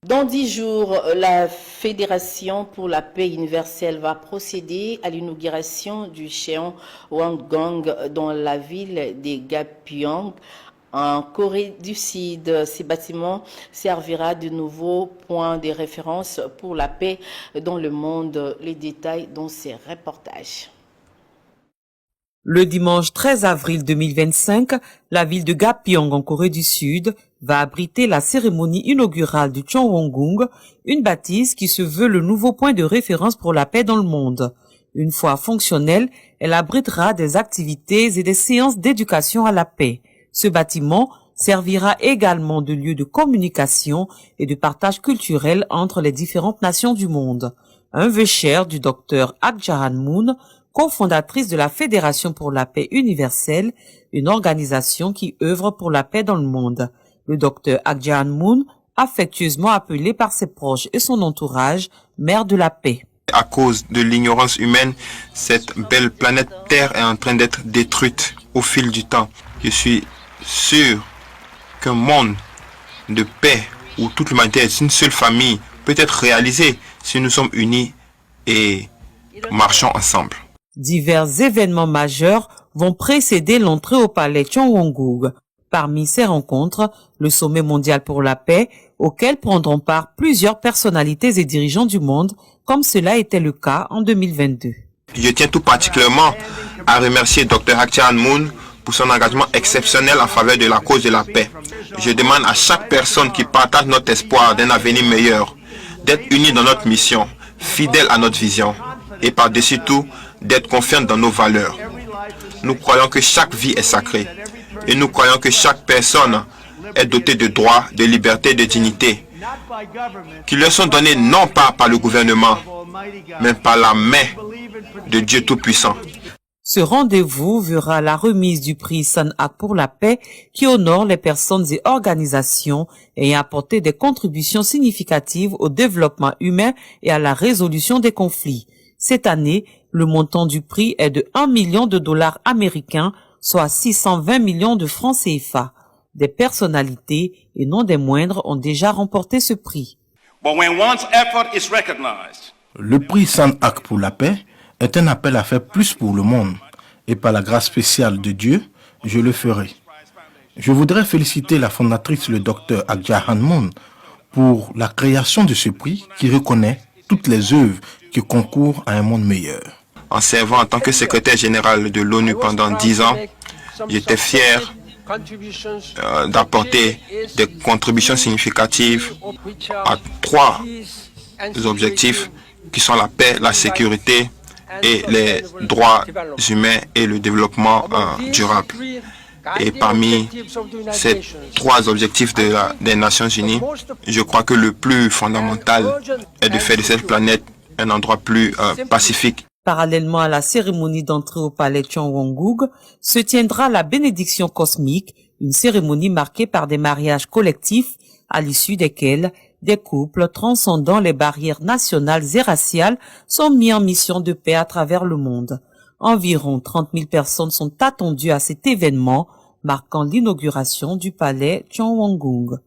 Dans 10 jours, la Fédération pour la paix universelle va procéder à l'inauguration du Cheonwangong dans la ville de Gapyeong, en Corée du Sud. Ces bâtiments servira de nouveau point de référence pour la paix dans le monde. Les détails dans ces reportages. Le dimanche 13 avril 2025, la ville de Gapyeong en Corée du Sud va abriter la cérémonie inaugurale du Cheonwanggung, une bâtisse qui se veut le nouveau point de référence pour la paix dans le monde. Une fois fonctionnelle, elle abritera des activités et des séances d'éducation à la paix. Ce bâtiment servira également de lieu de communication et de partage culturel entre les différentes nations du monde. Un vœu cher du docteur Ak Ja-han Moon, cofondatrice de la Fédération pour la paix universelle, une organisation qui œuvre pour la paix dans le monde. Le docteur Ak Ja-han Moon, affectueusement appelé par ses proches et son entourage, mère de la paix. À cause de l'ignorance humaine, cette belle planète Terre est en train d'être détruite au fil du temps. Je suis sûr qu'un monde de paix où toute l'humanité est une seule famille peut être réalisé si nous sommes unis et marchons ensemble. Divers événements majeurs vont précéder l'entrée au palais Cheonwanggung. Parmi ces rencontres, le sommet mondial pour la paix, auquel prendront part plusieurs personnalités et dirigeants du monde, comme cela était le cas en 2022. Je tiens tout particulièrement à remercier Dr Ak Ja-han Moon pour son engagement exceptionnel en faveur de la cause de la paix. Je demande à chaque personne qui partage notre espoir d'un avenir meilleur d'être unis dans notre mission, fidèles à notre vision et par-dessus tout, d'être confiante dans nos valeurs. Nous croyons que chaque vie est sacrée et nous croyons que chaque personne est dotée de droits, de liberté, de dignité qui leur sont donnés non pas par le gouvernement, mais par la main de Dieu Tout-Puissant. Ce rendez-vous verra la remise du prix San-Ak pour la paix qui honore les personnes et organisations ayant apporté des contributions significatives au développement humain et à la résolution des conflits. Cette année, le montant du prix est de 1 million de dollars américains, soit 620 millions de francs CFA. Des personnalités, et non des moindres, ont déjà remporté ce prix. Le prix San-Ak pour la paix est un appel à faire plus pour le monde. Et par la grâce spéciale de Dieu, je le ferai. Je voudrais féliciter la fondatrice, le docteur Ak Ja-han Moon, pour la création de ce prix qui reconnaît toutes les œuvres qui concourent à un monde meilleur. En servant en tant que secrétaire général de l'ONU pendant 10 ans, j'étais fier d'apporter des contributions significatives à 3 objectifs qui sont la paix, la sécurité et les droits humains et le développement durable. Et parmi ces 3 objectifs des Nations Unies, je crois que le plus fondamental est de faire de cette planète un endroit plus pacifique. Parallèlement à la cérémonie d'entrée au palais Cheonwanggung, se tiendra la bénédiction cosmique, une cérémonie marquée par des mariages collectifs à l'issue desquels des couples transcendant les barrières nationales et raciales sont mis en mission de paix à travers le monde. Environ 30 000 personnes sont attendues à cet événement marquant l'inauguration du palais Cheonwanggung.